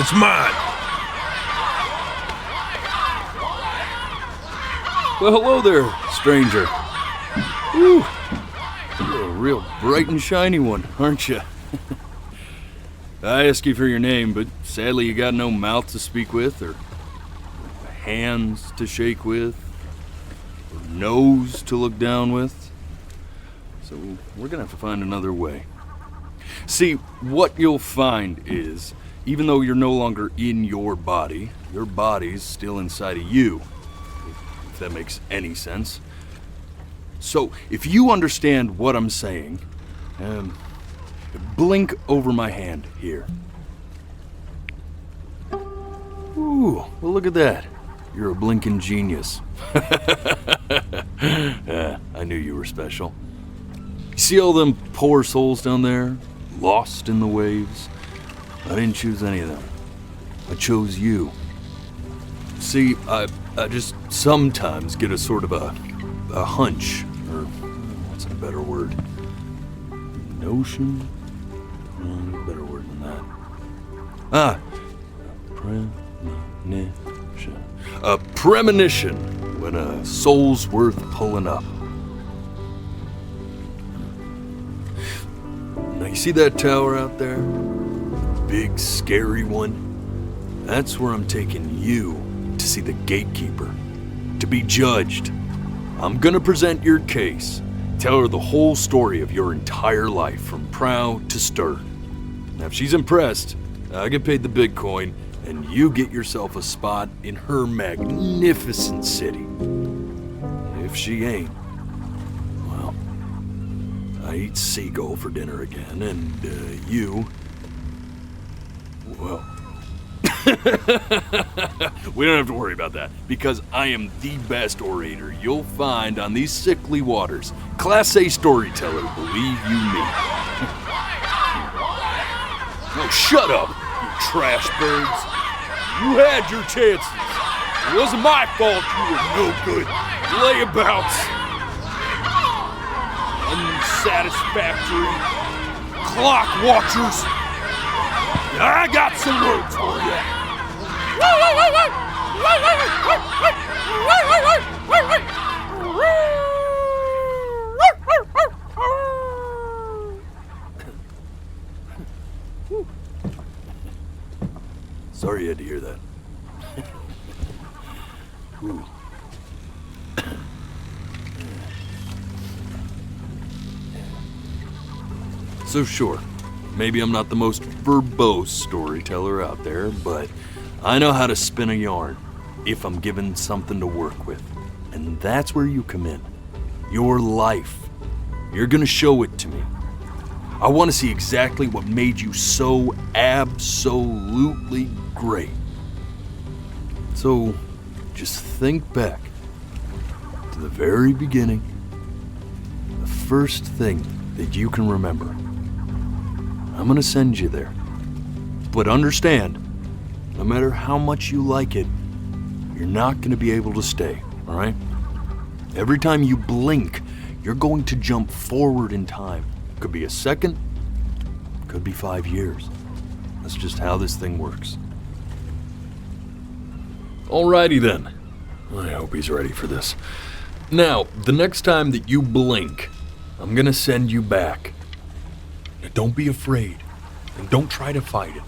It's mine. Well, hello there, stranger. Whew. You're a real bright and shiny one, aren't you? I asked you for your name, but sadly you got no mouth to speak with, or hands to shake with, or nose to look down with. So we're gonna have to find another way. See, what you'll find is, even though you're no longer in your body's still inside of you, if that makes any sense. So, if you understand what I'm saying, blink over my hand here. Ooh, well look at that. You're a blinking genius. I knew you were special. You see all them poor souls down there, lost in the waves? I didn't choose any of them. I chose you. See, I just sometimes get a sort of a hunch, or what's a better word? Notion? Better word than that. Premonition. A premonition when a soul's worth pulling up. Now you see that tower out there? Big, scary one? That's where I'm taking you to see the gatekeeper, to be judged. I'm gonna present your case, tell her the whole story of your entire life from prow to stern. Now if she's impressed, I get paid the big coin, and you get yourself a spot in her magnificent city. If she ain't, well, I eat seagull for dinner again, and you, well, we don't have to worry about that, because I am the best orator you'll find on these sickly waters. Class A storyteller, believe you me. Oh, shut up, you trash birds. You had your chances. It wasn't my fault you were no good layabouts. Unsatisfactory clock watchers. I got some words for you. Sorry you had to hear that. So sure, maybe I'm not the most verbose storyteller out there, but I know how to spin a yarn if I'm given something to work with. And that's where you come in. Your life. You're gonna show it to me. I want to see exactly what made you so absolutely great. So, just think back to the very beginning, the first thing that you can remember. I'm gonna send you there. But understand, no matter how much you like it, you're not gonna be able to stay, all right? Every time you blink, you're going to jump forward in time. Could be a second, could be 5 years. That's just how this thing works. Alrighty then. I hope he's ready for this. Now, the next time that you blink, I'm gonna send you back. Now, don't be afraid, and don't try to fight it.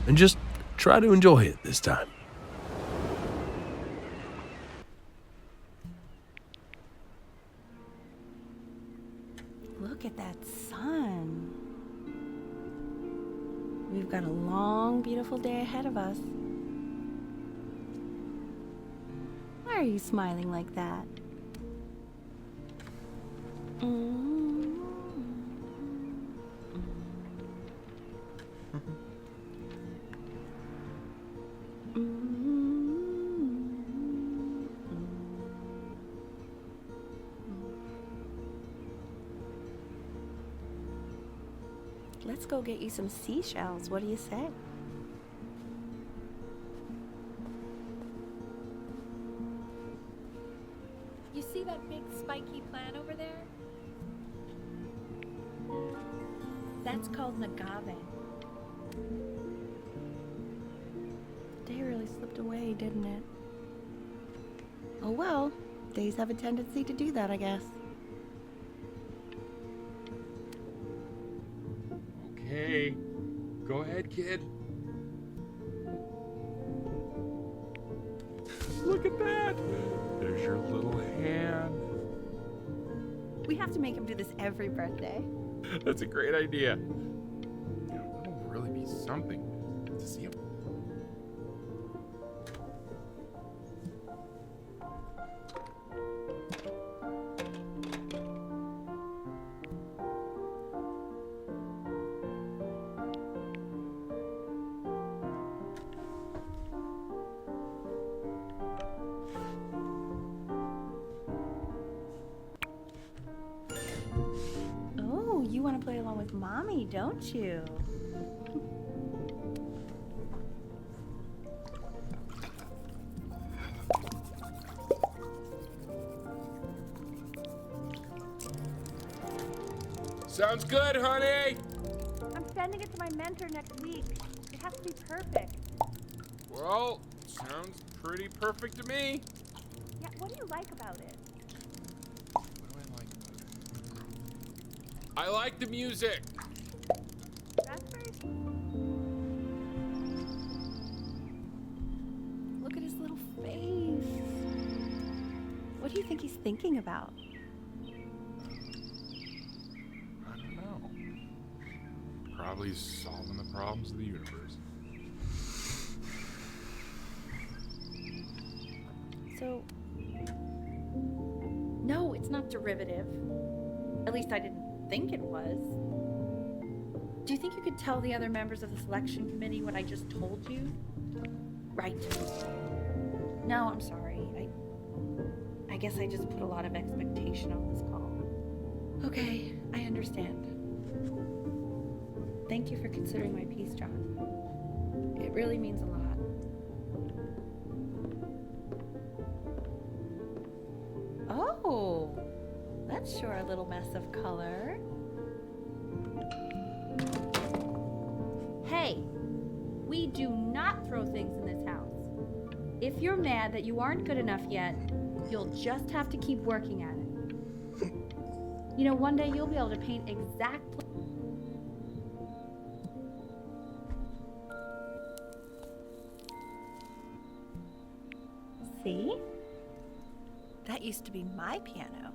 And just try to enjoy it this time. Look at that sun. We've got a long, beautiful day ahead of us. Why are you smiling like that? Let's go get you some seashells. What do you say? You see that big spiky plant over there? That's called an agave. The day really slipped away, didn't it? Oh well, days have a tendency to do that, I guess. Okay, go ahead, kid. Look at that! There's your little hand. We have to make him do this every birthday. That's a great idea. It'll really be something to see him. Oh, you want to play along with Mommy, don't you? Sounds good, honey! I'm sending it to my mentor next week. It has to be perfect. Well, sounds pretty perfect to me. Yeah, what do you like about it? What do I like about it? I like the music. Raspberries? Look at his little face. What do you think he's thinking about? I don't know. Probably solving the problems of the universe. So, no, it's not derivative. At least I didn't think it was. Do you think you could tell the other members of the selection committee what I just told you? Right. No, I'm sorry. I guess I just put a lot of expectation on this call. Okay, I understand. Thank you for considering my piece, John. It really means a lot. Oh, that's sure a little mess of color. Hey, we do not throw things in this house. If you're mad that you aren't good enough yet, you'll just have to keep working at it. You know, one day you'll be able to paint exactly. See? That used to be my piano.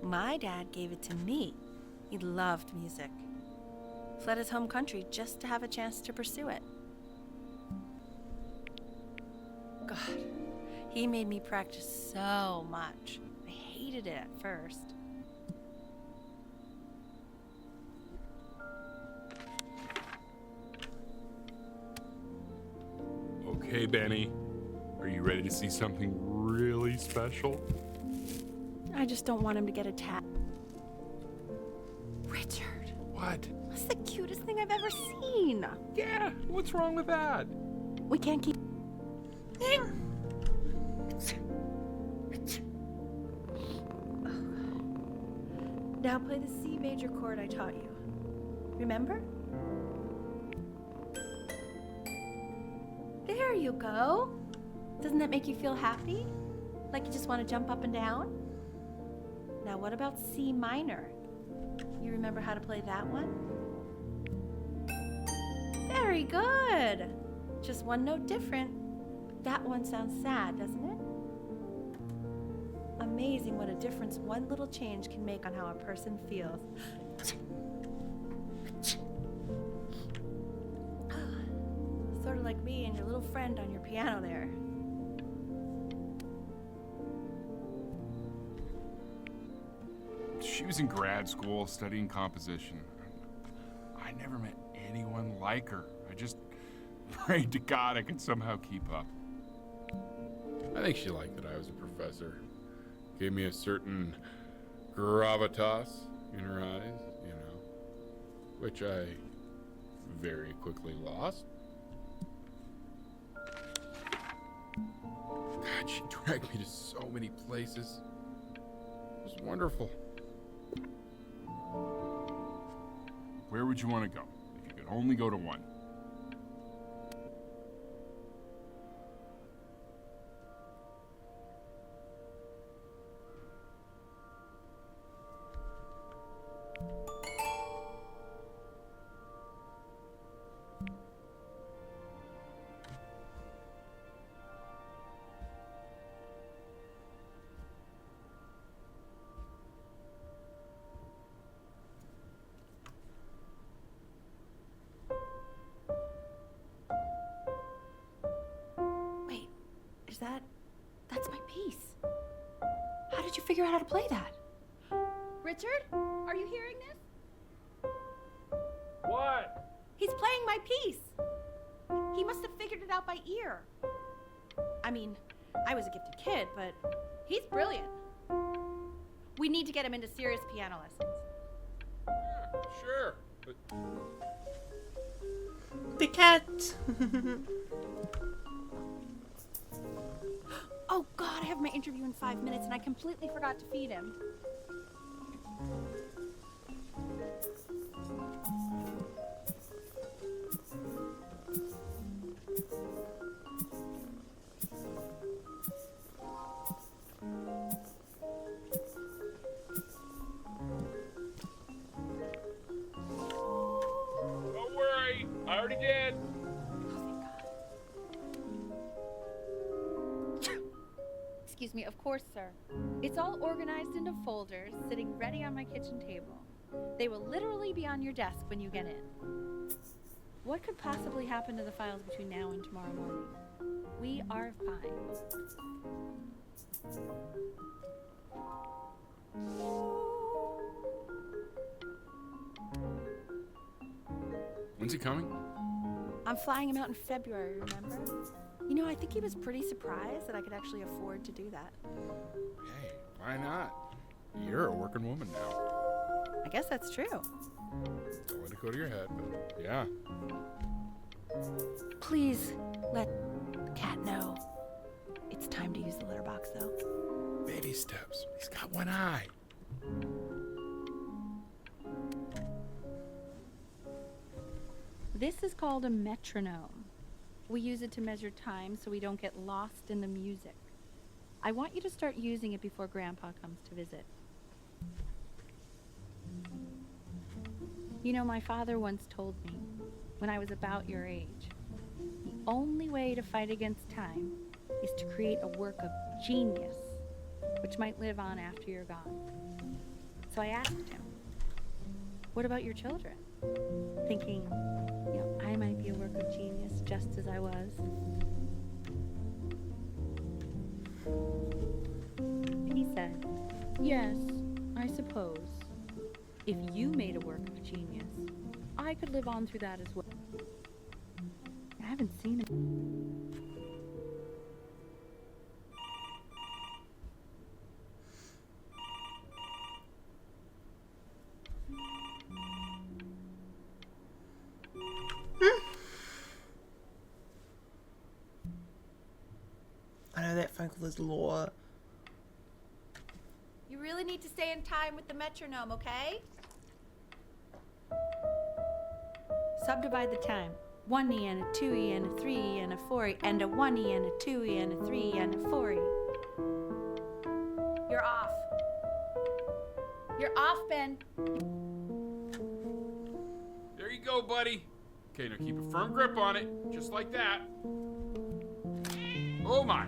My dad gave it to me. He loved music. Fled his home country just to have a chance to pursue it. God, he made me practice so much. I hated it at first. Okay, Benny. Are you ready to see something really special? I just don't want him to get attacked. Richard, What? that's the cutest thing I've ever seen. Yeah, what's wrong with that? We can't keep. Now play the C major chord I taught you. Remember? There you go. Doesn't that make you feel happy? Like you just want to jump up and down? Now what about C minor? You remember how to play that one? Very good. Just one note different. That one sounds sad, doesn't it? Amazing what a difference one little change can make on how a person feels. Sort of like me and your little friend on your piano there. She was in grad school studying composition. I never met anyone like her. I just prayed to God I could somehow keep up. I think she liked that I was a professor. Gave me a certain gravitas in her eyes, you know, which I very quickly lost. God, she dragged me to so many places. It was wonderful. Where would you want to go if you could only go to one. Wait, that's my piece. How did you figure out how to play that? Richard, are you hearing this? What? He's playing my piece. He must have figured it out by ear. I mean, I was a gifted kid, but he's brilliant. We need to get him into serious piano lessons. Yeah, sure. But The cat. Oh God, I have my interview in 5 minutes and I completely forgot to feed him. don't worry, I already did. Excuse me, of course, sir. It's all organized into folders, sitting ready on my kitchen table. They will literally be on your desk when you get in. What could possibly happen to the files between now and tomorrow morning? We are fine. When's he coming? I'm flying him out in February, remember? You know, I think he was pretty surprised that I could actually afford to do that. Hey, why not? You're a working woman now. I guess that's true. Don't let it go to your head, but yeah. Please let the cat know. It's time to use the litter box, though. Baby steps. He's got one eye. This is called a metronome. We use it to measure time so we don't get lost in the music. I want you to start using it before Grandpa comes to visit. You know, my father once told me, when I was about your age, the only way to fight against time is to create a work of genius, which might live on after you're gone. So I asked him, what about your children? Thinking, you know, I might be a work of genius just as I was. He said, yes, I suppose. If you made a work of genius, I could live on through that as well. I haven't seen it. I know that phone call is law. You really need to stay in time with the metronome, okay? Subdivide the time. 1E and a 2E and a 3E and a 4E and a 1E and a 2E and a 3E and a 4E. You're off. You're off, Ben. There you go, buddy. Okay, now keep a firm grip on it, just like that. Oh my.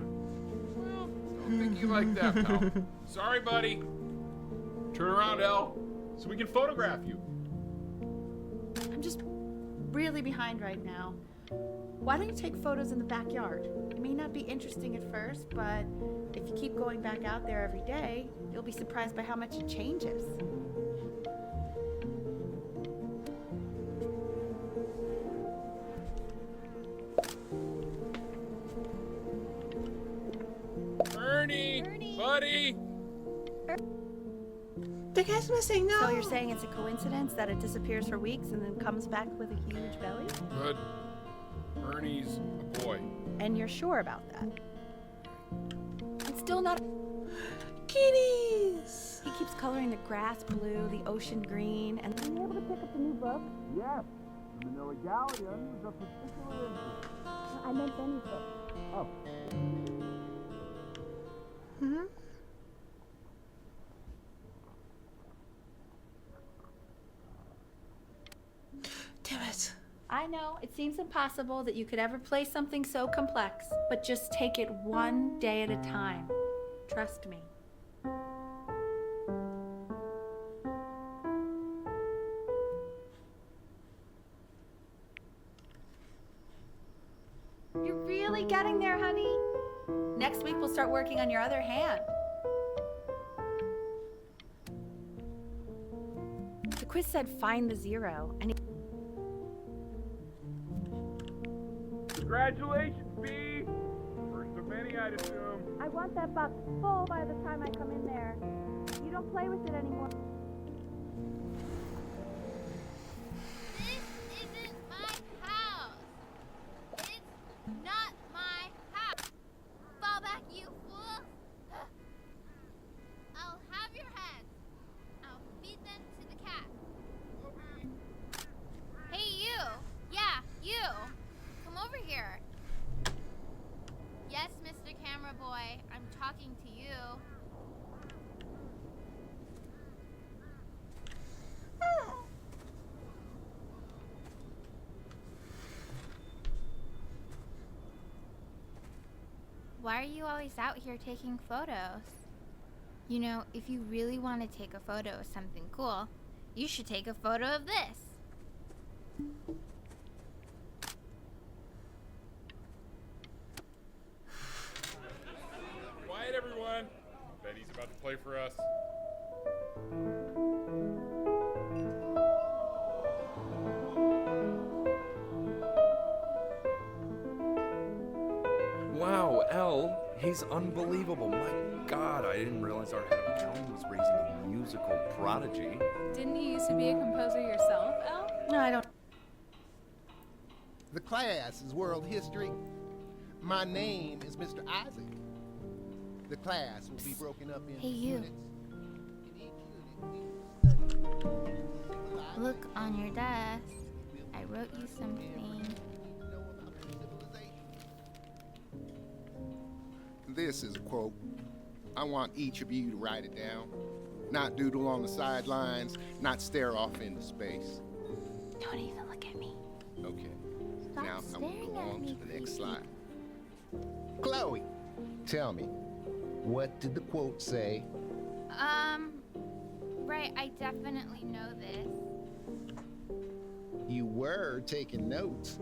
Well, don't think you like that, pal. Sorry, buddy. Turn around, Elle, so we can photograph you. I'm just really behind right now. Why don't you take photos in the backyard? It may not be interesting at first, but if you keep going back out there every day, you'll be surprised by how much it changes. Ernie, buddy. The cat's missing, no. So you're saying it's a coincidence that it disappears for weeks and then comes back with a huge belly? But Ernie's a boy. And you're sure about that? It's still not. Kitties! He keeps coloring the grass blue, the ocean green, and. Are you able to pick up the new book? Yeah. Vanilla Galleon was of particular interest. I meant anything. Oh. Hmm? Damn it. I know, it seems impossible that you could ever play something so complex, but just take it one day at a time. Trust me. You're really getting there, honey. Next week we'll start working on your other hand. The quiz said find the zero, and Congratulations, B! First of many, I'd assume. I want that box full by the time I come in there. You don't play with it anymore. This isn't my house. It's not my house. Fall back, you fool. I'll have your heads. I'll feed them to the cat. Hey, you. Yeah, you. Come over here. Yes, Mr. Camera Boy, I'm talking to you. Why are you always out here taking photos? You know, if you really want to take a photo of something cool, you should take a photo of this. Quiet, everyone. Betty's about to play for us. Wow, L, he's unbelievable. My God, I didn't realize our head of accounting was raising a musical prodigy. Didn't you used to be a composer yourself, Elle? No, I don't. The class is world history. My name is Mr. Isaac. The class will be broken up into Hey, you. units. In each unit, we will study civilization. Look on your desk. I wrote you something. We need to know about their civilization. This is a quote. I want each of you to write it down. Not doodle on the sidelines, not stare off into space. Don't even look at me. Okay. Stop Now I will staring go at on me, to the next please. slide. Chloe, tell me, what did the quote say? Right, I definitely know this. You were taking notes.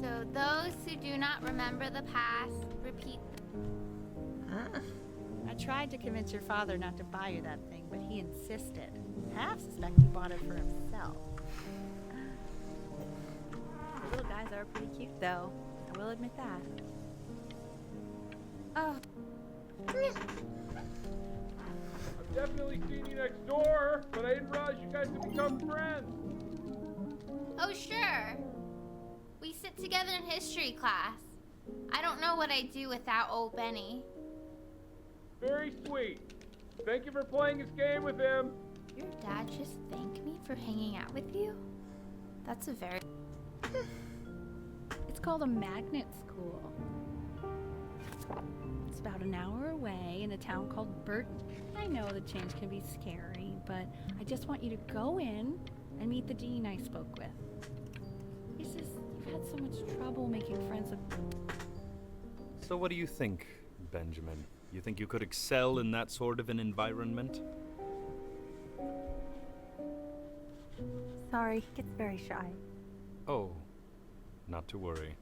So those who do not remember the past, repeat the... I tried to convince your father not to buy you that thing, but he insisted. Half suspect he bought it for himself. The little guys are pretty cute, though. I will admit that. Oh, I've definitely seen you next door, but I didn't realize you guys had become friends. Oh, sure. We sit together in history class. I don't know what I'd do without old Benny. Very sweet. Thank you for playing this game with him. Your dad just thanked me for hanging out with you? That's a very... it's called a magnet school. It's about an hour away in a town called Burton. I know the change can be scary, but I just want you to go in and meet the dean I spoke with. He says you've had so much trouble making friends with... So what do you think, Benjamin? You think you could excel in that sort of an environment? Sorry, he gets very shy. Oh, not to worry.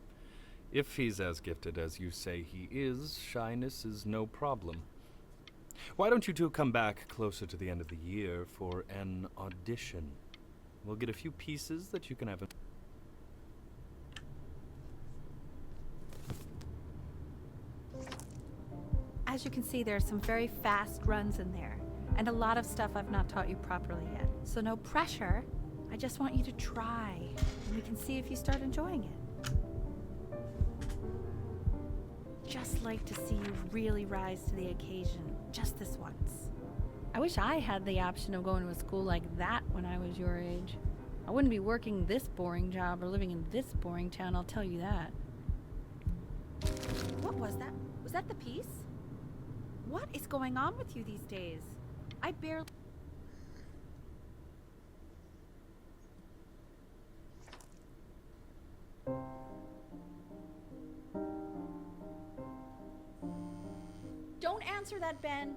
If he's as gifted as you say he is, shyness is no problem. Why don't you two come back closer to the end of the year for an audition? We'll get a few pieces that you can have. As you can see, there are some very fast runs in there, and a lot of stuff I've not taught you properly yet. So no pressure. I just want you to try, and we can see if you start enjoying it. Just like to see you really rise to the occasion, just this once. I wish I had the option of going to a school like that when I was your age. I wouldn't be working this boring job or living in this boring town, I'll tell you that. What was that? Was that the piece? What is going on with you these days? I barely... Don't answer that, Ben.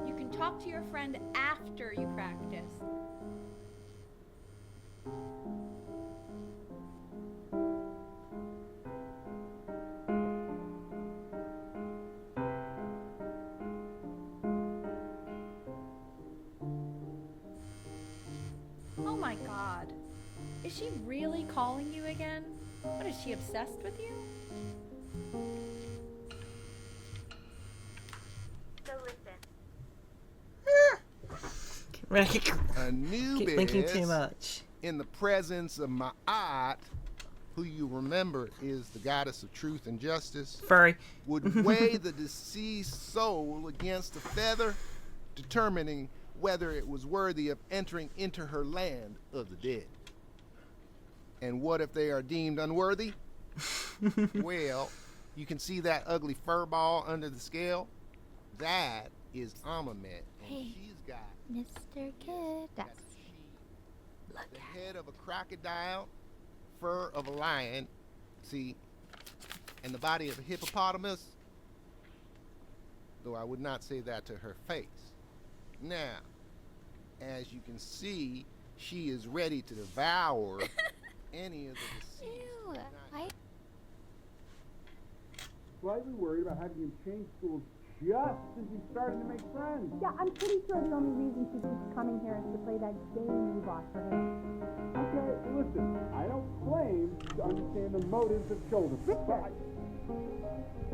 You can talk to your friend after you practice. Oh my God. Is she really calling you again? What, is she obsessed with you? So listen. Anubis, Keep thinking too much. in the presence of Ma'at, who you remember is the goddess of truth and justice, Furry. would weigh the deceased soul against a feather, determining whether it was worthy of entering into her land of the dead. And what if they are deemed unworthy? Well, you can see that ugly fur ball under the scale? That is Amamet, and Hey, she's got Mr. Kid. that's she. The head of a crocodile, fur of a lion, see, and the body of a hippopotamus, though I would not say that to her face. Now, as you can see, she is ready to devour any of the deceased. Ew, Not- Slightly worried about having you change schools just as you started to make friends. Yeah, I'm pretty sure the only reason she keeps coming here is to play that game you bought for him. Okay, listen, I don't claim to understand the motives of children. Richard!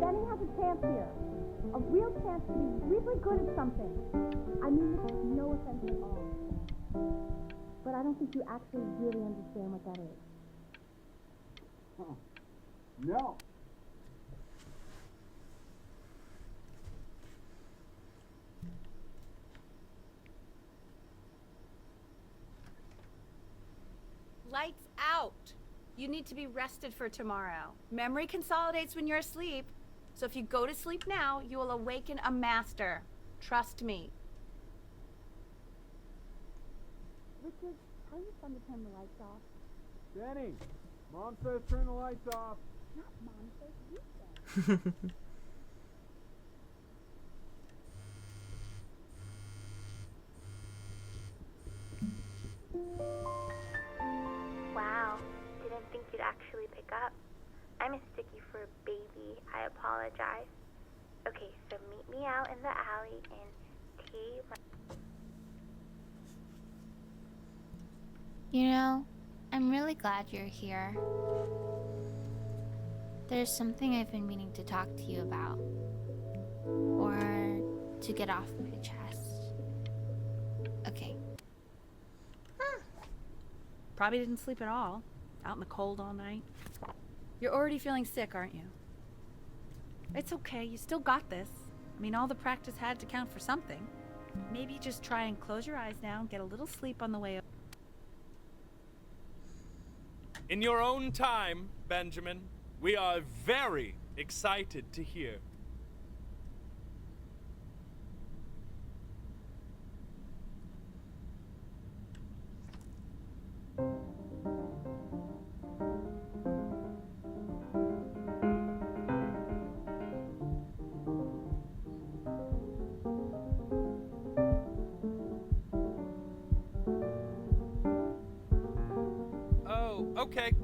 Benny has a chance here. A real chance to be really good at something. I mean this with no offense at all. But I don't think you actually really understand what that is. Huh. No. Lights out. You need to be rested for tomorrow. Memory consolidates when you're asleep. So if you go to sleep now, you will awaken a master. Trust me. Richard, tell your son to turn the lights off. Benny, Mom says turn the lights off. Not Mom says, you said. Wow, didn't think you'd actually pick up. I'm a sticky for a baby. I apologize. Okay, so meet me out in the alley and tea. You know, I'm really glad you're here. There's something I've been meaning to talk to you about. Or to get off my chest. Okay. Probably didn't sleep at all. Out in the cold all night. You're already feeling sick, aren't you? It's okay. You still got this. I mean, all the practice had to count for something. Maybe just try and close your eyes now and get a little sleep on the way. In your own time, Benjamin, we are very excited to hear.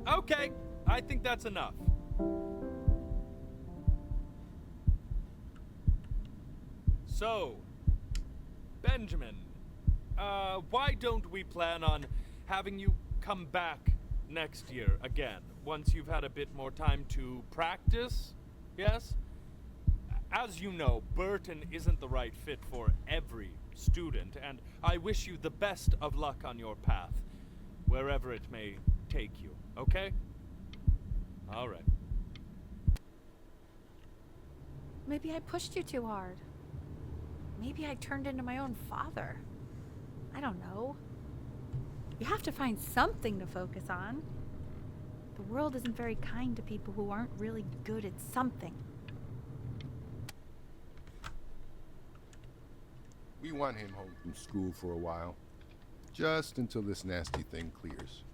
Okay, I think that's enough. So, Benjamin, why don't we plan on having you come back next year again, once you've had a bit more time to practice, yes? As you know, Burton isn't the right fit for every student, and I wish you the best of luck on your path, wherever it may take you, okay? All right. Maybe I pushed you too hard. maybe I turned into my own father. I don't know. You have to find something to focus on. The world isn't very kind to people who aren't really good at something. We want him home from school for a while. Just until this nasty thing clears.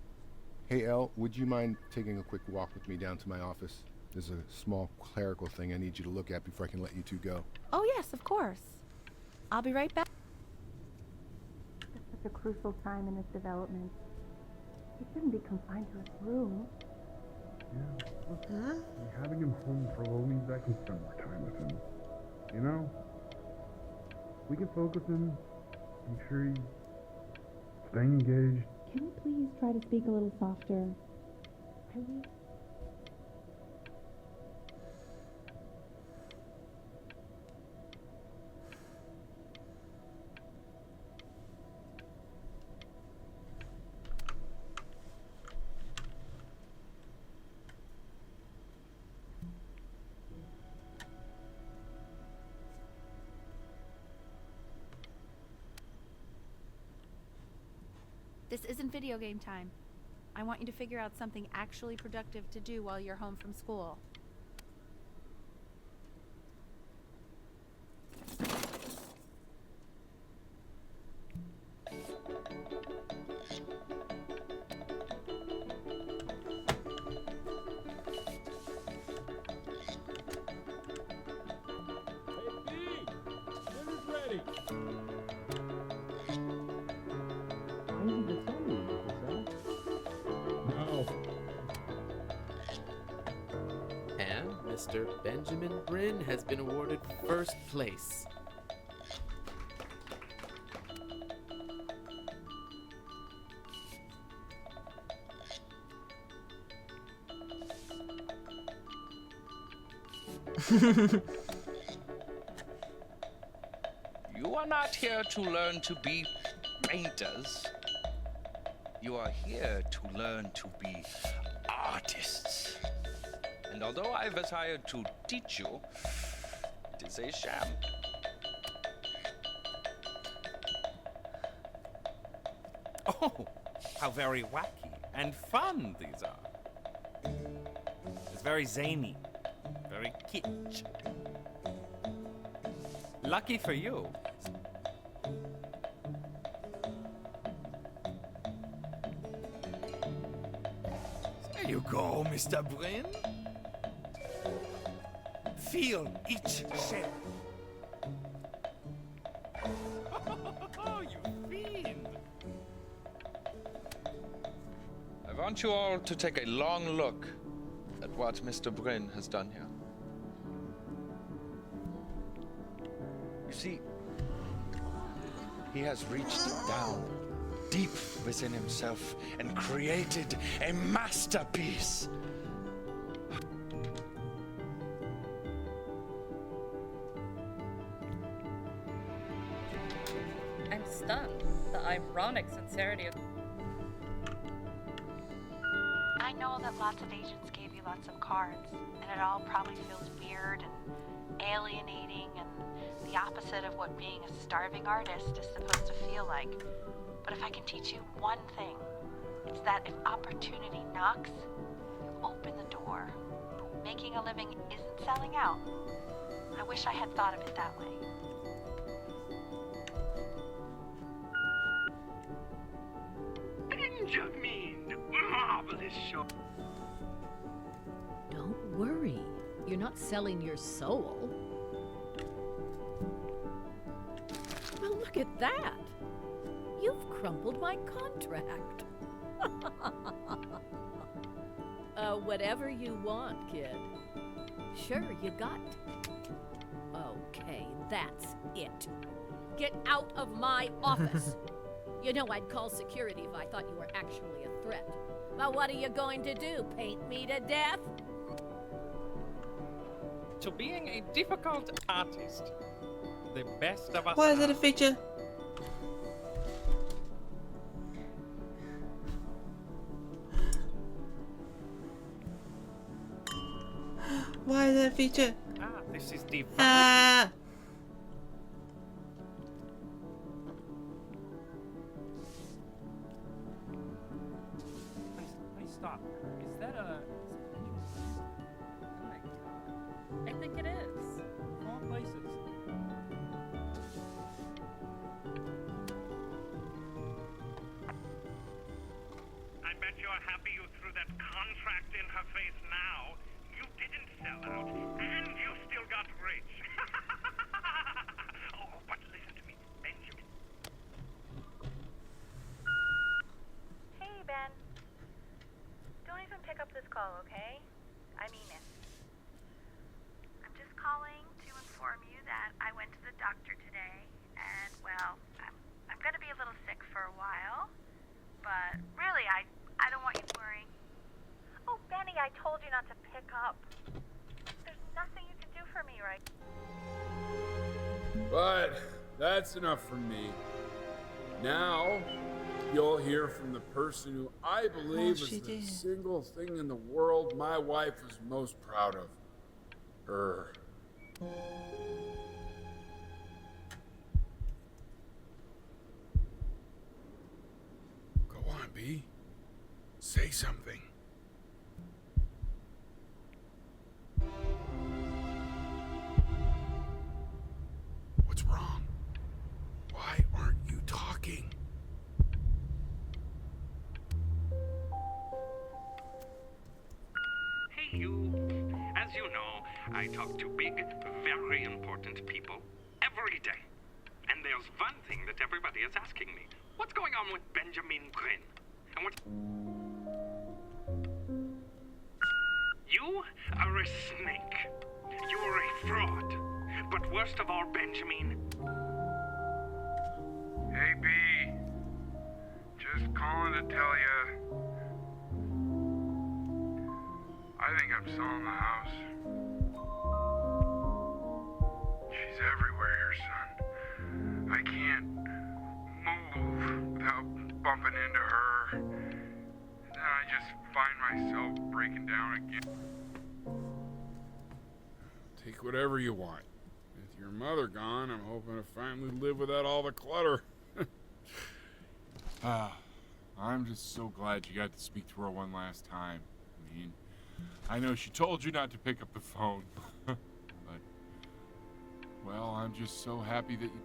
Hey, Elle, would you mind taking a quick walk with me down to my office? There's a small clerical thing I need you to look at before I can let you two go. Oh yes, of course. I'll be right back. It's such a crucial time in his development. He shouldn't be confined to his room. Yeah, look, having him home for a little means I can spend more time with him. You know? We can focus him, make sure he's staying engaged. Can you please try to speak a little softer? This isn't video game time. I want you to figure out something actually productive to do while you're home from school. And Mr. Benjamin Bryn has been awarded first place. You are not here to learn to be painters. You are here to learn to be artists. And although I was hired to teach you, it is a sham. Oh, how very wacky and fun these are. It's very zany, very kitsch. Lucky for you. There you go, Mr. Bryn. Feel each shell. Oh, you fiend! I want you all to take a long look at what Mr. Bryn has done here. You see, he has reached down deep within himself and created a masterpiece. I'm stunned. The ironic sincerity of... I know that lots of agents gave you lots of cards, and it all probably feels weird and alienating and the opposite of what being a starving artist is supposed to feel like. But if I can teach you one thing, it's that if opportunity knocks, you open the door. Making a living isn't selling out. I wish I had thought of it that way. Benjamin, marvelous show. Don't worry. You're not selling your soul. Well, look at that. You've crumpled my contract. Whatever you want, kid. Sure, you got. Okay, that's it. Get out of my office. You know I'd call security if I thought you were actually a threat. But what are you going to do? Paint me to death? To being a difficult artist, the best of us. Why is it a feature? Why is that a feature? This is divine. Ah! but really, I don't want you worrying. Oh, Benny, I told you not to pick up. There's nothing you can do for me, right? But that's enough from me. Now, you'll hear from the person who I believe is the single thing in the world my wife is most proud of. Her. Go on, B. Say something. What's wrong? Why aren't you talking? Hey, you. As you know, I talk to big, very important people every day. And there's one thing that everybody is asking me. What's going on with Benjamin Grin? And what... You are a snake. You're a fraud. But worst of all, Benjamin... Hey, B. Just calling to tell you. I think I'm selling the house. She's everywhere here, son. I can't move without bumping into her. And then I just find myself breaking down again. Take whatever you want. With your mother gone, I'm hoping to finally live without all the clutter. I'm just so glad you got to speak to her one last time. I mean, I know she told you not to pick up the phone, but, well, I'm just so happy that you...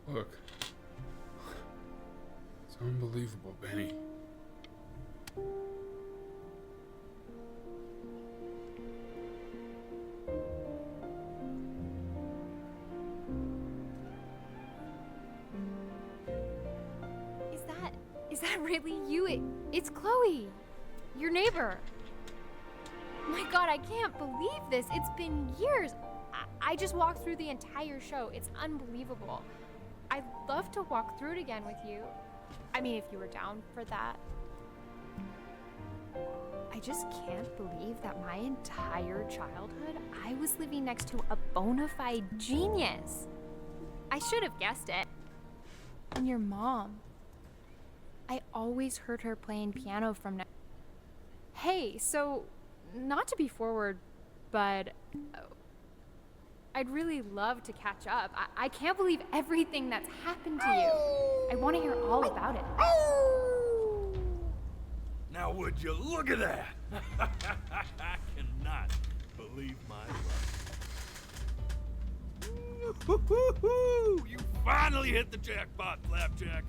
Look. It's unbelievable, Benny. Is that really you? It's Chloe, your neighbor. My God, I can't believe this. It's been years. I just walked through the entire show. It's unbelievable. I'd love to walk through it again with you. I mean, if you were down for that. I just can't believe that my entire childhood, I was living next to a bona fide genius. I should have guessed it. And your mom. I always heard her playing piano from now. Hey, so, not to be forward, but I'd really love to catch up. I can't believe everything that's happened to you. I want to hear all about it. Now would you look at that? I cannot believe my luck. You finally hit the jackpot, Flapjack.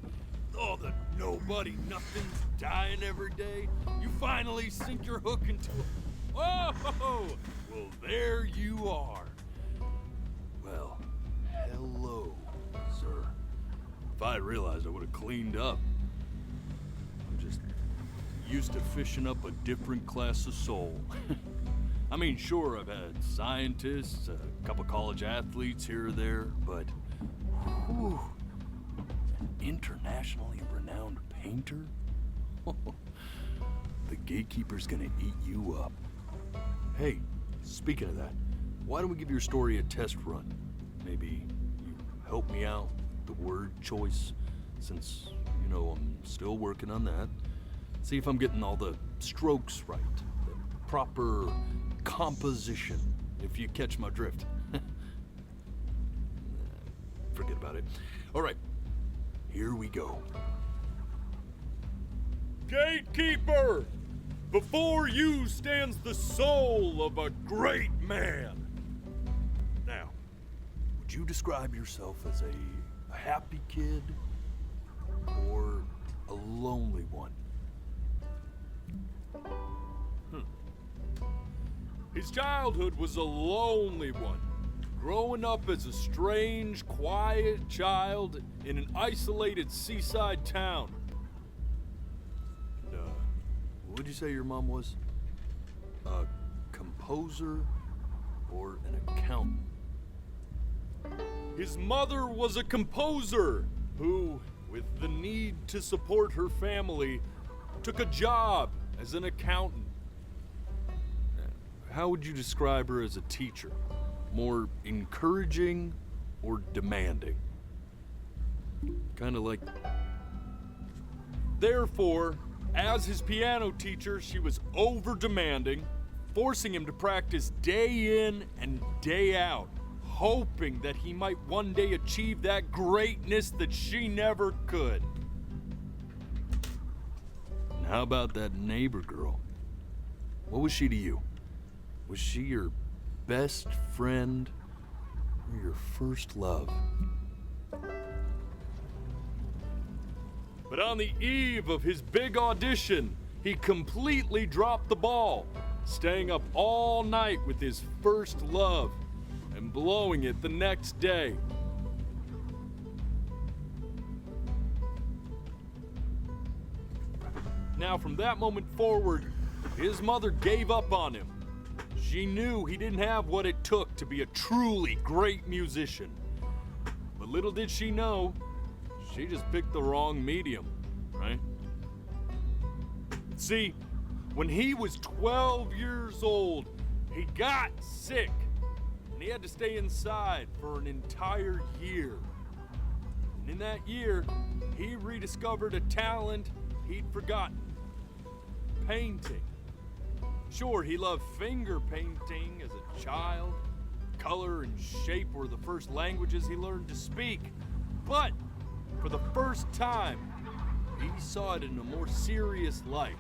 All the nobody, nothing's dying every day. You finally sink your hook into it. Oh, well, there you are. Well, hello, sir. If I realized, I would have cleaned up. I'm just used to fishing up a different class of soul. I mean, sure, I've had scientists, a couple college athletes here or there, but whew, an internationally renowned painter? The gatekeeper's gonna eat you up. Hey, speaking of that, why don't we give your story a test run? Maybe you help me out with the word choice, since, you know, I'm still working on that. See if I'm getting all the strokes right, the proper composition, if you catch my drift. Forget about it. All right, here we go. Gatekeeper! Before you stands the soul of a great man. Now, would you describe yourself as a happy kid or a lonely one? His childhood was a lonely one. growing up as a strange, quiet child in an isolated seaside town. And, what'd you say your mom was? A composer or an accountant? His mother was a composer who, with the need to support her family, took a job as an accountant. How would you describe her as a teacher? More encouraging or demanding? Kind of like... Therefore, as his piano teacher, she was over-demanding, forcing him to practice day in and day out, hoping that he might one day achieve that greatness that she never could. And how about that neighbor girl? What was she to you? Was she your best friend or your first love? But on the eve of his big audition, he completely dropped the ball, staying up all night with his first love and blowing it the next day. Now, from that moment forward, his mother gave up on him. She knew he didn't have what it took to be a truly great musician. But little did she know, she just picked the wrong medium, right? See, when he was 12 years old, he got sick, and he had to stay inside for an entire year. And in that year, he rediscovered a talent he'd forgotten: painting. Sure, he loved finger painting as a child. Color and shape were the first languages he learned to speak. But for the first time, he saw it in a more serious light.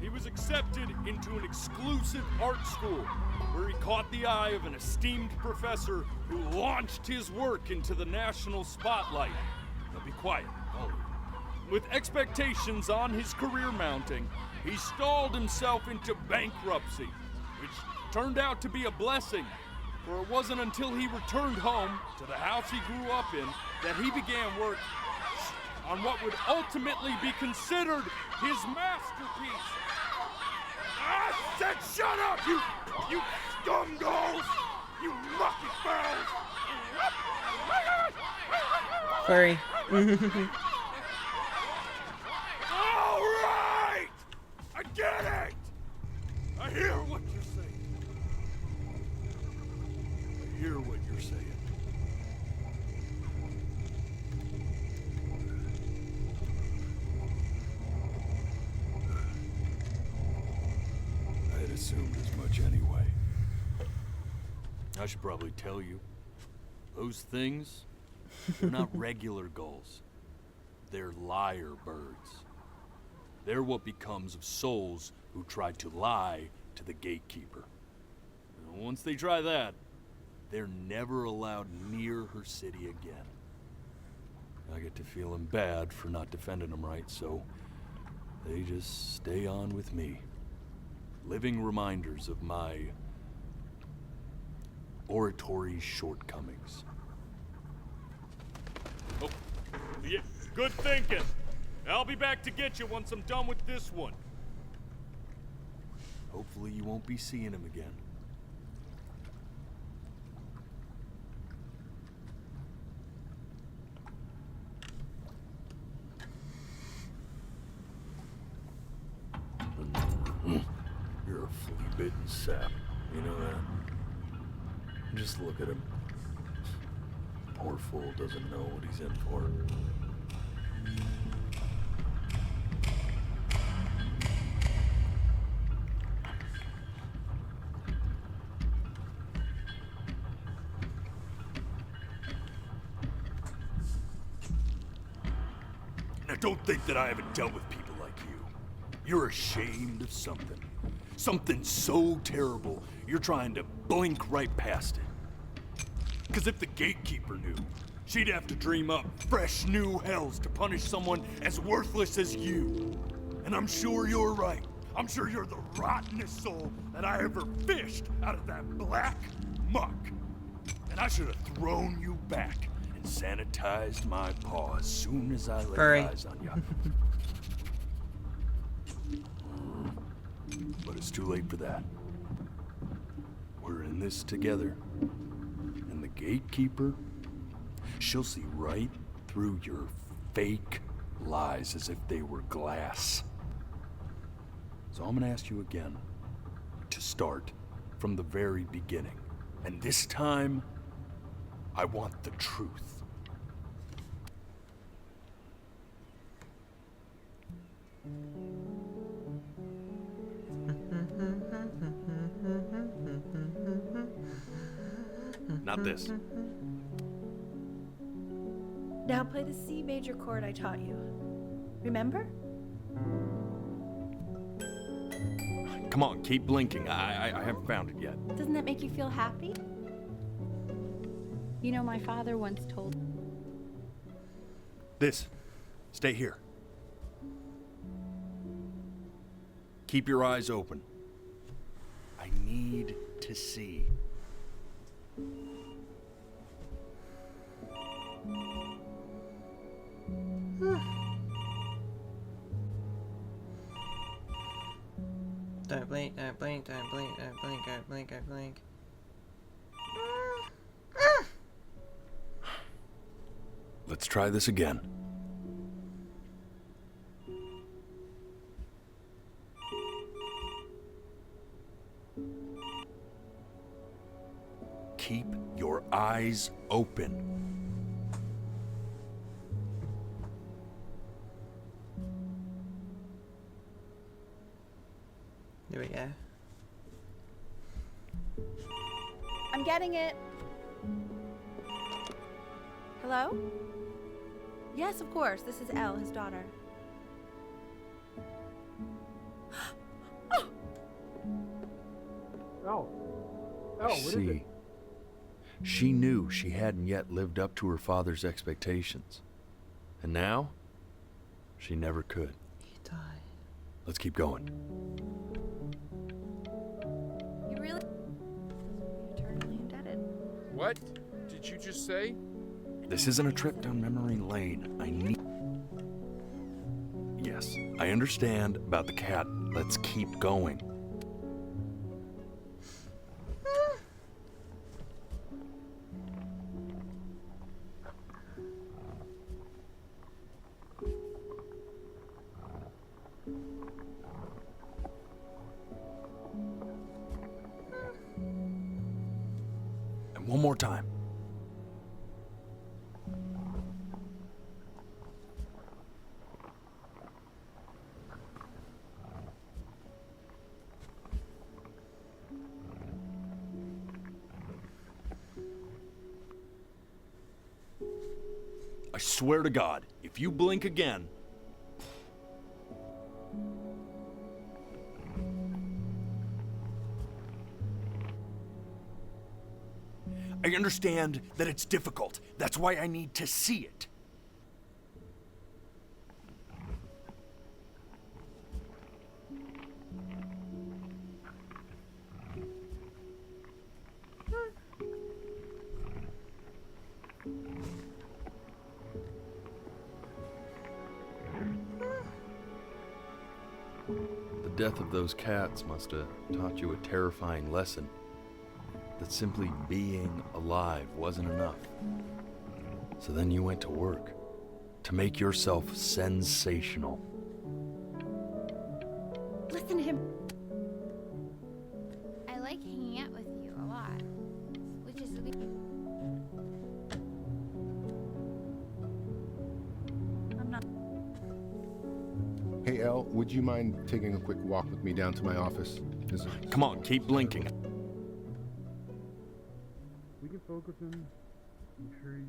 He was accepted into an exclusive art school where he caught the eye of an esteemed professor who launched his work into the national spotlight. Now be quiet, all of you. With expectations on his career mounting, he stalled himself into bankruptcy, which turned out to be a blessing, for it wasn't until he returned home to the house he grew up in that he began work on what would ultimately be considered his masterpiece. I said shut up, you scumballs! You mucky fowls! Furry. All right! I get it! I hear what you're saying. I hear what you're saying. I had assumed as much anyway. I should probably tell you, those things, they're not regular gulls. They're lyre birds. They're what becomes of souls who try to lie to the gatekeeper. And once they try that, they're never allowed near her city again. I get to feeling bad for not defending them right, so they just stay on with me. Living reminders of my oratory shortcomings. Oh, yeah, good thinking. I'll be back to get you once I'm done with this one. Hopefully you won't be seeing him again. You're a flea-bitten sap. You know that? Just look at him. Poor fool doesn't know what he's in for. Now don't think that I haven't dealt with people like you. You're ashamed of something. Something so terrible, you're trying to blink right past it. Because if the gatekeeper knew, she'd have to dream up fresh new hells to punish someone as worthless as you. And I'm sure you're right. I'm sure you're the rottenest soul that I ever fished out of that black, muck. And I should have thrown you back and sanitized my paw as soon as I laid eyes on you. But it's too late for that. We're in this together. And the gatekeeper, she'll see right through your fake lies as if they were glass. So I'm gonna ask you again to start from the very beginning. And this time, I want the truth. Not this. Now play the C major chord I taught you. Remember? Come on, keep blinking. I haven't found it yet. Doesn't that make you feel happy? You know, my father once told... This. Stay here. Keep your eyes open. I need to see. Don't blink, don't blink, don't blink, don't blink, don't blink, don't blink. Let's try this again. Keep your eyes open. There we go. I'm getting it. Hello? Yes, of course. This is Elle, his daughter. Oh, what is it? See, she knew she hadn't yet lived up to her father's expectations. And now, she never could. You die. Let's keep going. You really... eternally indebted. What did you just say? This isn't a trip down memory lane. I need... Yes, I understand about the cat. Let's keep going. And one more time. I swear to God, if you blink again... I understand that it's difficult. That's why I need to see it. The death of those cats must have taught you a terrifying lesson. That simply being alive wasn't enough. So then you went to work to make yourself sensational. Listen to him. I like hanging out with you a lot, which is I'm not... Hey, Elle, would you mind taking a quick walk with me down to my office? Come on, keep blinking. We can focus him. Make sure he...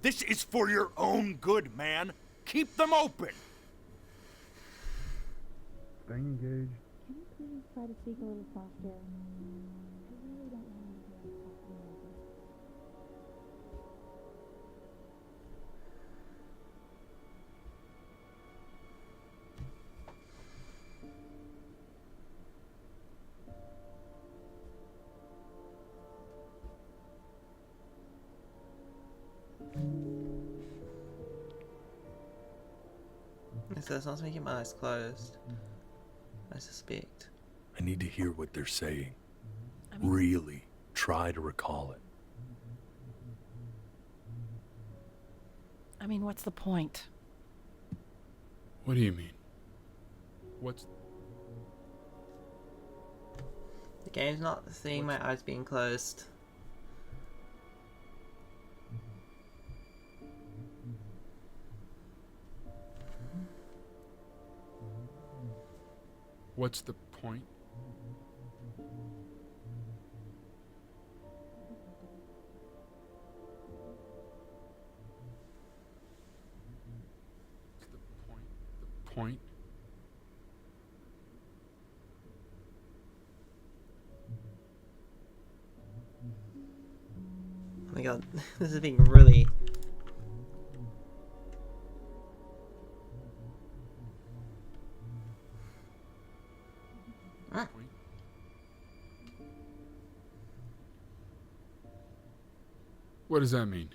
This is for your own good, man. Keep them open. Staying engaged. Can you please try to speak a little softer? I really don't want to hear us talking over. So it's not to keep my eyes closed. I suspect. I need to hear what they're saying. Really try to recall it. I mean, what's the point? What do you mean? What's... The game's not seeing my eyes being closed. What's the point? The point? Oh my god, this is being really... What does that mean?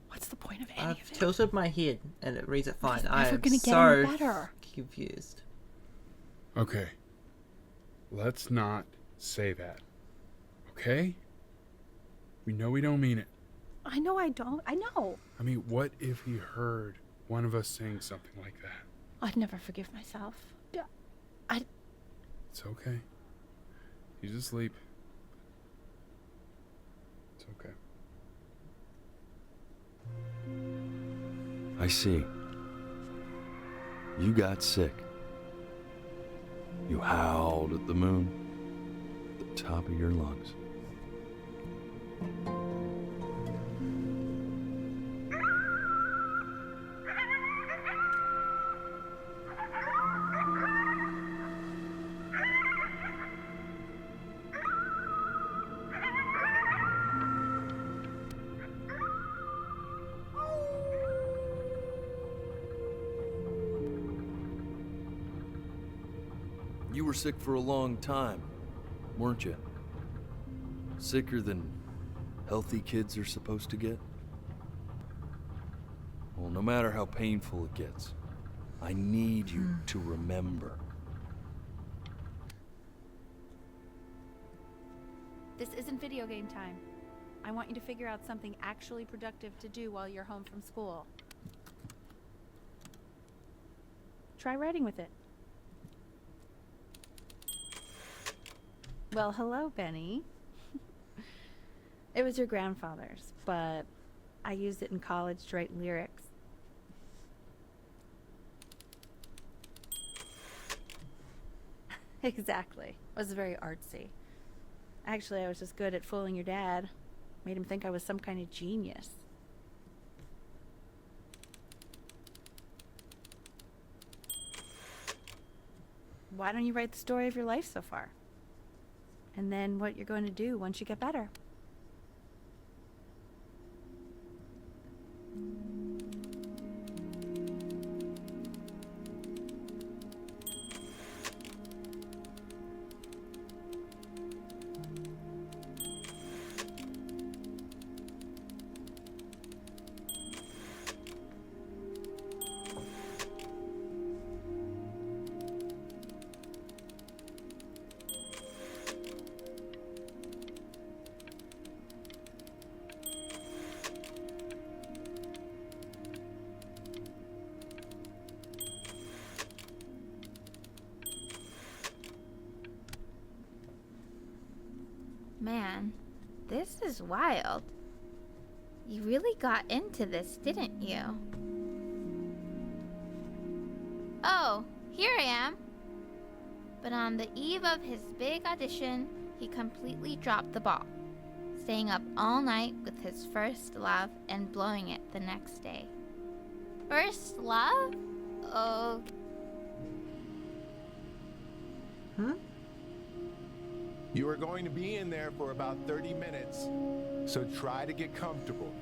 What's the point of any I've of it? tilted my head and it reads it fine. It's I never am gonna get so any better. confused. Okay. Let's not say that. Okay? We know we don't mean it. I know I don't. I know. I mean, what if he heard one of us saying something like that? I'd never forgive myself. It's okay. He's asleep. It's okay. I see. You got sick. You howled at the moon at the top of your lungs. You were sick for a long time, weren't you? Sicker than healthy kids are supposed to get? Well, no matter how painful it gets, I need you to remember. This isn't video game time. I want you to figure out something actually productive to do while you're home from school. Try writing with it. Well, hello, Benny. It was your grandfather's, but I used it in college to write lyrics. Exactly. It was very artsy. Actually, I was just good at fooling your dad. Made him think I was some kind of genius. Why don't you write the story of your life so far? And then what you're going to do once you get better. Man, this is wild. You really got into this, didn't you? Oh, here I am. But on the eve of his big audition, he completely dropped the ball, staying up all night with his first love and blowing it the next day. First love? Oh. You are going to be in there for about 30 minutes, so try to get comfortable.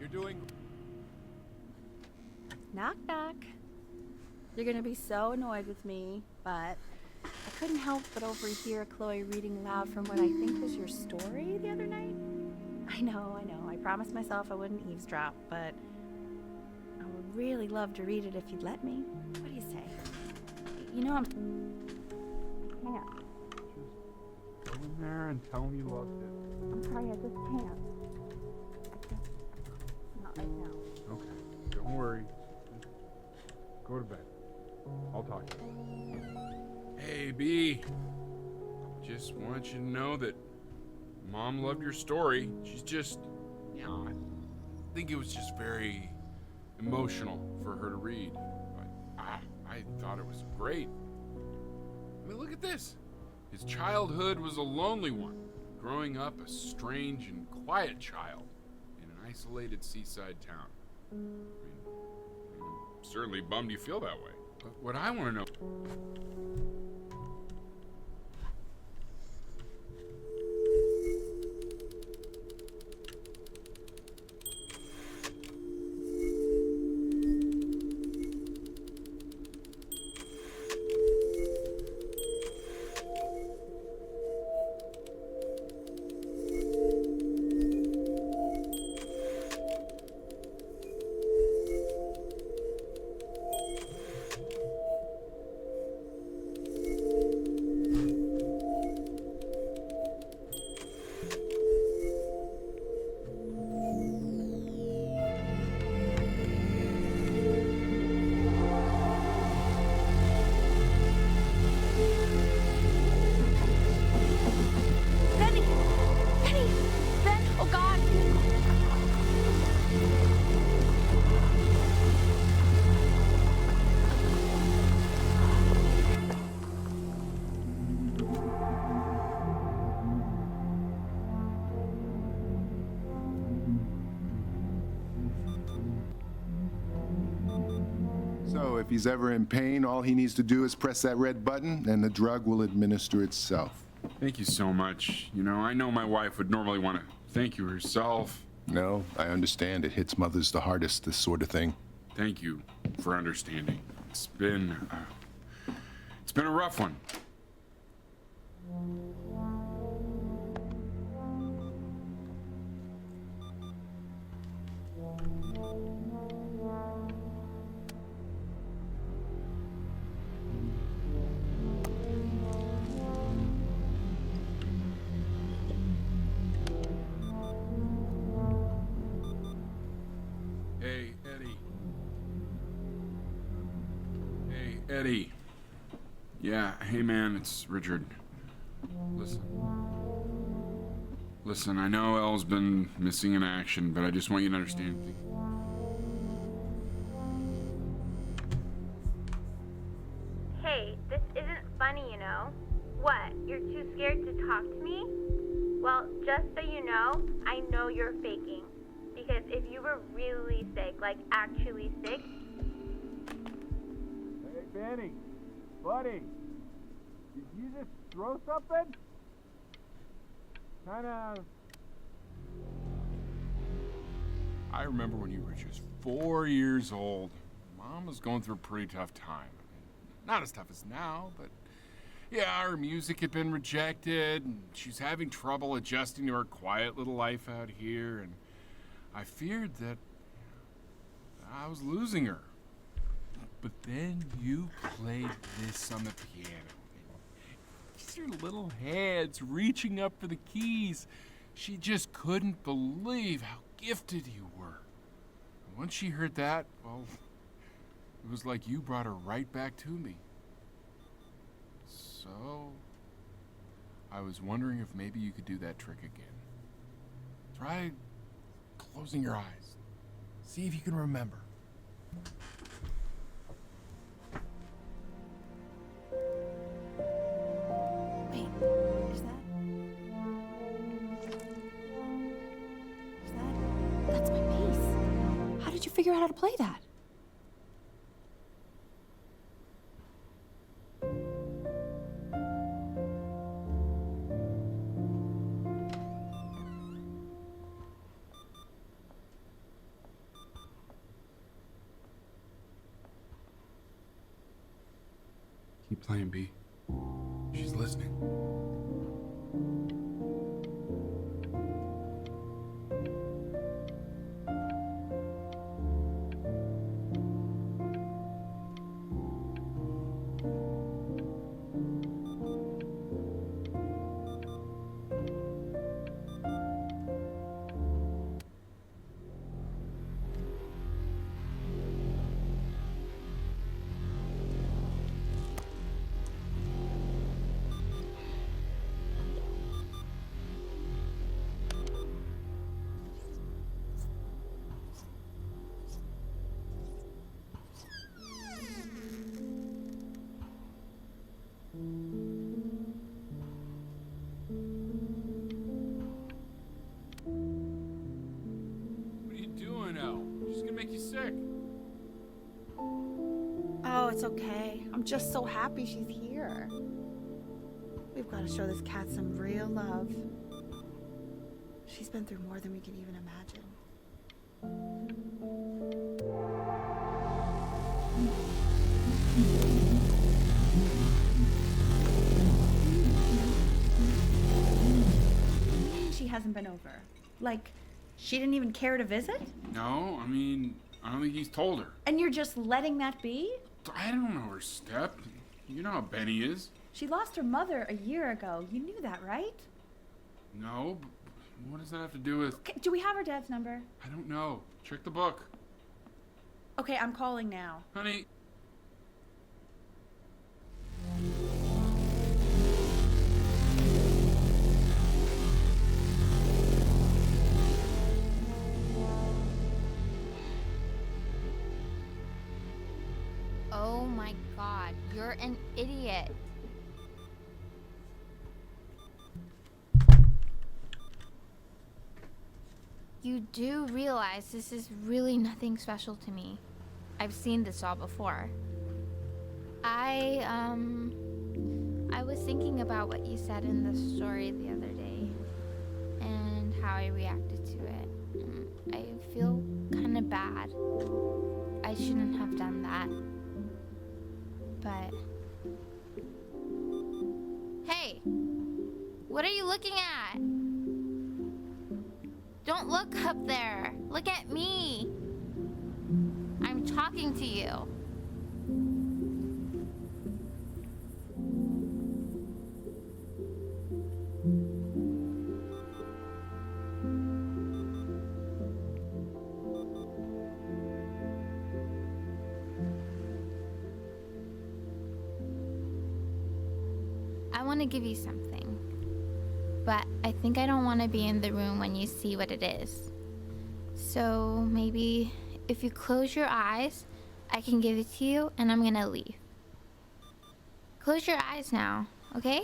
You're doing... Knock, knock. You're gonna be so annoyed with me, but I couldn't help but overhear Chloe reading aloud from what I think was your story the other night. I know. I promised myself I wouldn't eavesdrop, but I would really love to read it if you'd let me. What do you say? You know, I can't. Go in there and tell him you loved it. I'm sorry, I just can't. Not right now. Okay, don't worry. Just go to bed. I'll talk to you. Hey, B. Just want you to know that Mom loved your story. She's just, I think it was just very emotional for her to read. But I thought it was great. I mean, look at this. His childhood was a lonely one, growing up a strange and quiet child in an isolated seaside town. I mean, I'm certainly bummed you feel that way. But what I want to know... So if he's ever in pain, all he needs to do is press that red button and the drug will administer itself. Thank you so much. You know, I know my wife would normally want to thank you herself. No, I understand. It hits mothers the hardest, this sort of thing. Thank you for understanding. It's been a rough one. Hey, Eddie. Hey, Eddie. Yeah, hey man, it's Richard. Listen, I know Elle's been missing in action, but I just want you to understand. Hey, this isn't funny, you know. What, you're too scared to talk to me? Well, just so you know, I know you're faking. Because if you were really sick, like actually sick... Hey, Benny. Buddy. Did you just throw something? Kinda... I remember when you were just 4 years old. Mom was going through a pretty tough time. Not as tough as now, but yeah, her music had been rejected, and she's having trouble adjusting to her quiet little life out here, and I feared that I was losing her. But then you played this on the piano. Just your little hands reaching up for the keys. She just couldn't believe how gifted you were. And once she heard that, well, it was like you brought her right back to me. So, I was wondering if maybe you could do that trick again. Try closing your eyes. See if you can remember. Wait, is that... That's my bass. How did you figure out how to play that? Keep playing, B. listening. What are you doing, Elle? She's gonna make you sick. Oh, it's okay. I'm just so happy she's here. We've got to show this cat some real love. She's been through more than we can even imagine. She hasn't been over. Like, she didn't even care to visit? No, I mean, I don't think he's told her. And you're just letting that be? I don't know her step. You know how Benny is. She lost her mother a year ago. You knew that, right? No, but what does that have to do with... Okay, do we have her dad's number? I don't know. Check the book. Okay, I'm calling now. Honey. Oh my god, you're an idiot. You do realize this is really nothing special to me. I've seen this all before. I was thinking about what you said in the story the other day and how I reacted to it. I feel kind of bad. I shouldn't have done that. But... Hey! What are you looking at? Don't look up there. Look at me. I'm talking to you. I want to give you something, but I think I don't want to be in the room when you see what it is. So maybe if you close your eyes, I can give it to you and I'm gonna leave. Close your eyes now, okay?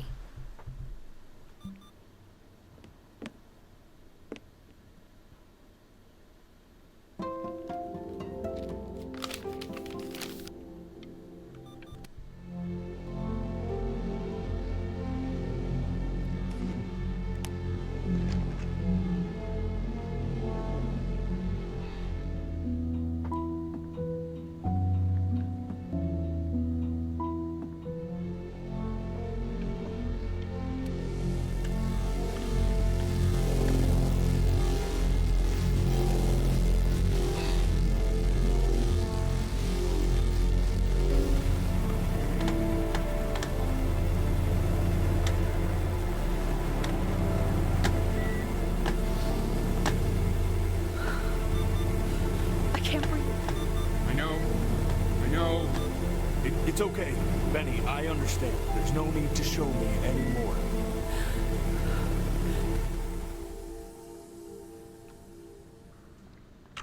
It's okay, Benny, I understand. There's no need to show me anymore.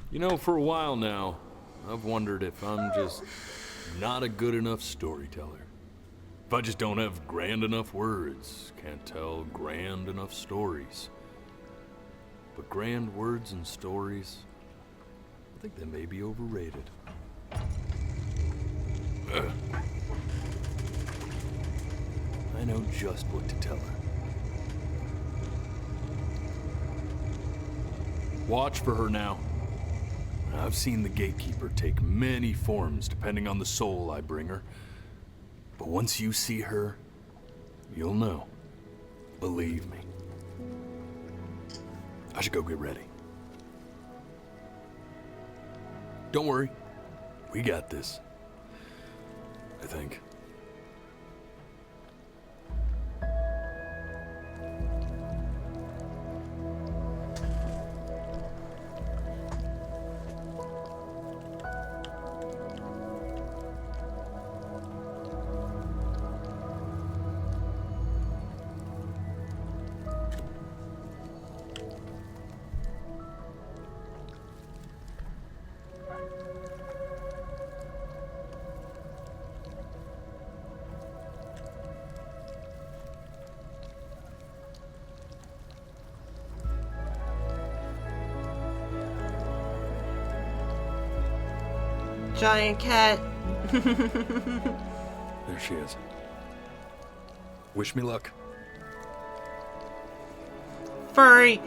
You know, for a while now, I've wondered if I'm just not a good enough storyteller. If I just don't have grand enough words, can't tell grand enough stories. But grand words and stories, I think they may be overrated. I know just what to tell her. Watch for her now. I've seen the gatekeeper take many forms depending on the soul I bring her. But once you see her, you'll know. Believe me. I should go get ready. Don't worry. We got this. I think. Giant cat. There she is. Wish me luck. Furry.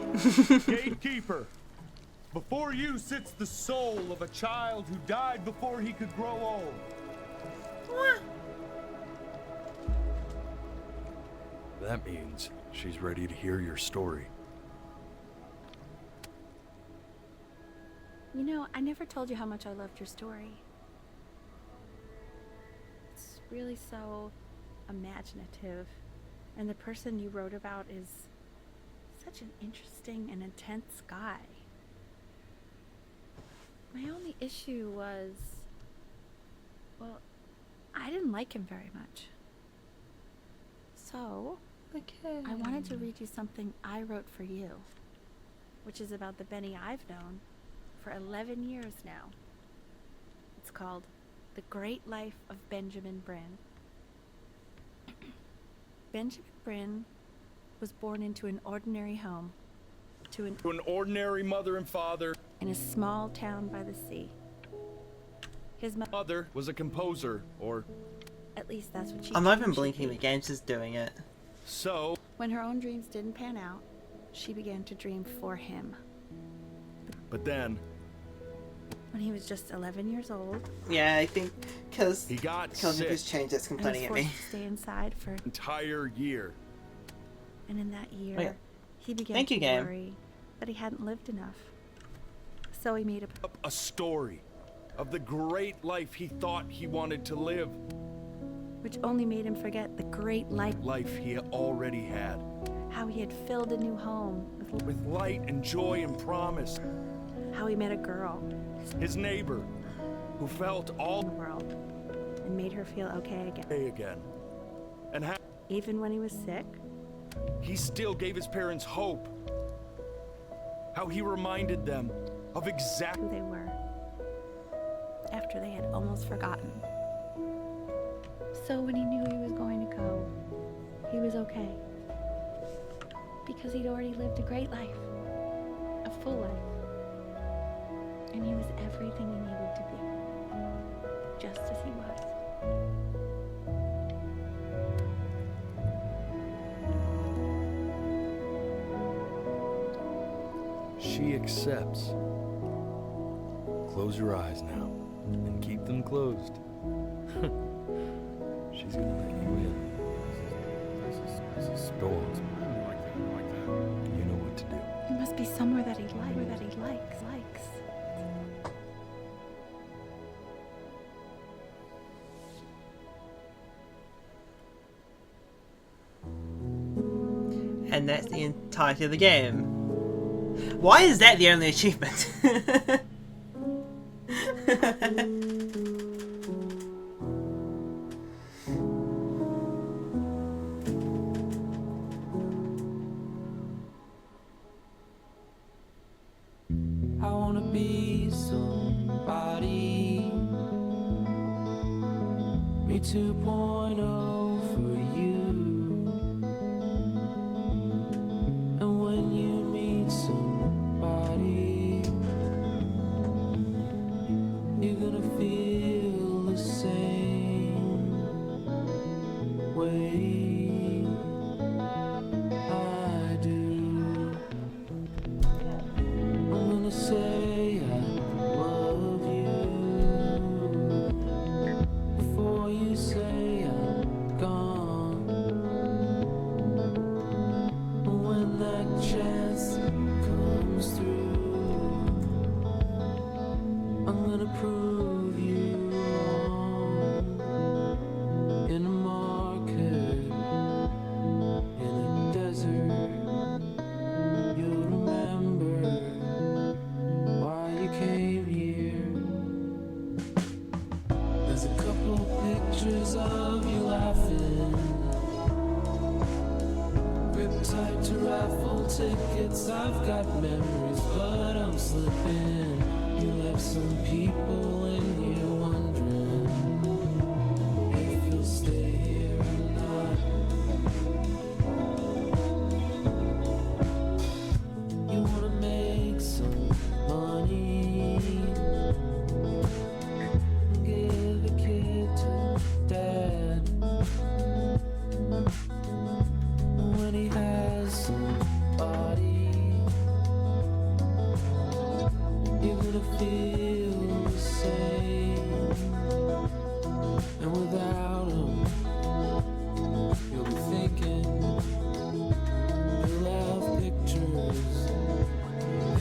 Gatekeeper, before you sits the soul of a child who died before he could grow old. That means she's ready to hear your story. You know, I never told you how much I loved your story. It's really so imaginative. And the person you wrote about is such an interesting and intense guy. My only issue was, well, I didn't like him very much. So, I wanted to read you something I wrote for you, which is about the Benny I've known for 11 years now. It's called The Great Life of Benjamin Bryn. Benjamin Bryn was born into an ordinary home, to an ordinary mother and father, in a small town by the sea. His mother was a composer, or at least that's what she I'm not even claimed she blinking, the did. game's just doing it. So, When her own dreams didn't pan out, she began to dream for him. but then When he was just 11 years old, Yeah, I think because he got Killing sick. has changed, it's and was complaining at forced me. to stay inside for, Entire year. and in that year, Oh, yeah. he began Thank to you, game. worry that he hadn't lived enough. So he made A story of the great life he thought he wanted to live. which only made him forget the great Life he already had. how he had filled a new home With light and joy and promise. how he met a girl His neighbor, who felt all in the world and made her feel okay again. And how Even when he was sick, he still gave his parents hope. How he reminded them of exactly who they were, after they had almost forgotten. So when he knew he was going to go, he was okay. Because he'd already lived a great life, a full life. And he was everything he needed to be, just as he was. She accepts. Close your eyes now, and keep them closed. She's gonna let you in. This is go on. You know what to do. It must be somewhere that he likes. And that's the entirety of the game. Why is that the only achievement? I wanna be somebody. Me 2.0 for you. And when you meet somebody, you're gonna feel the same way I do. I'm gonna say I love you before you say I chance comes through, I'm gonna prove you wrong. In a market, in a desert, you'll remember why you came here. There's a couple pictures of you laughing, gripped tight to raffle tickets. I've got memories, but I'm slipping. You left some people in here wondering if you'll stay here or not. You wanna make some money, give a kid to dad. When he has somebody, you're gonna feel the same. And without him, you'll be thinking he'll have pictures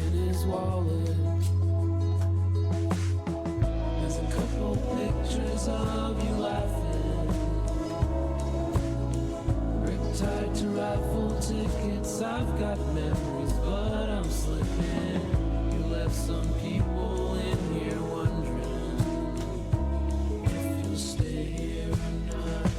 in his wallet. There's a couple pictures of you laughing, gripped tight to raffle tickets. I've got memories, but I'm slipping. You left some people in here wondering if you'll stay here or not.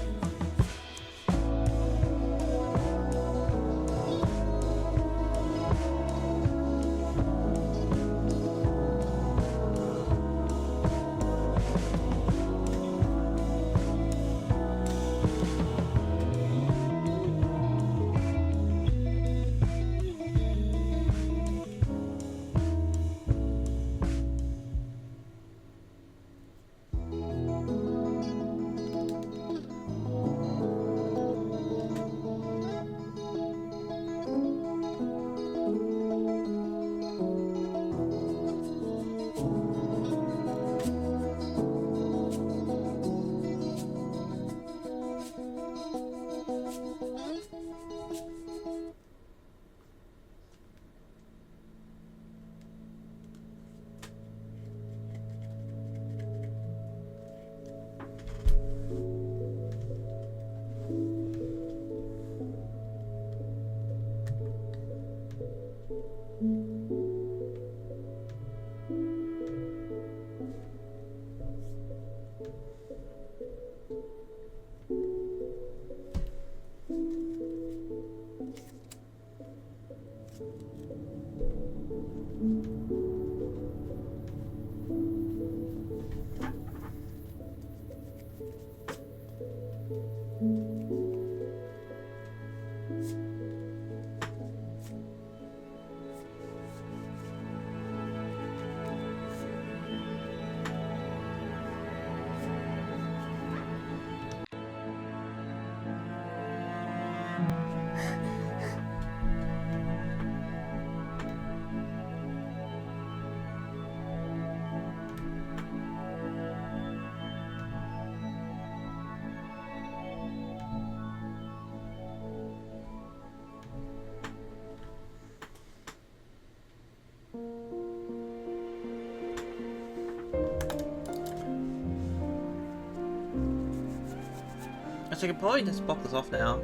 So I can probably just block this off now.